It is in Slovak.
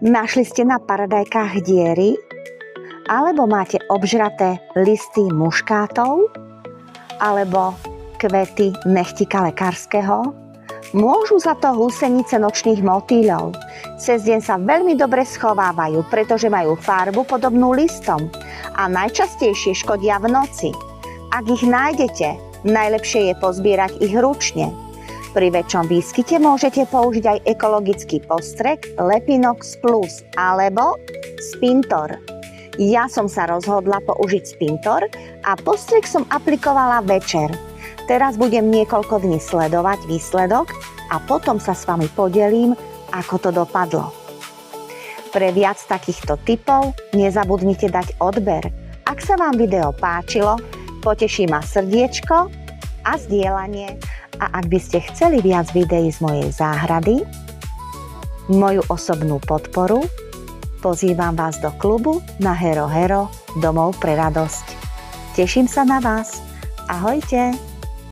Našli ste na paradajkách diery? Alebo máte obžraté listy muškátov? Alebo kvety nechtika lekárskeho? Môžu za to húsenice nočných motýľov. Cez deň sa veľmi dobre schovávajú, pretože majú farbu podobnú listom a najčastejšie škodia v noci. Ak ich nájdete, najlepšie je pozbierať ich ručne. Pri väčšom výskyte môžete použiť aj ekologický postrek Lepinox Plus alebo Spintor. Ja som sa rozhodla použiť Spintor a postrek som aplikovala večer. Teraz budem niekoľko dní sledovať výsledok a potom sa s vami podelím, ako to dopadlo. Pre viac takýchto tipov nezabudnite dať odber. Ak sa vám video páčilo, poteší ma srdiečko a zdieľanie. A ak by ste chceli viac videí z mojej záhrady, moju osobnú podporu, pozývam vás do klubu na Hero Hero Domov pre radosť. Teším sa na vás. Ahojte!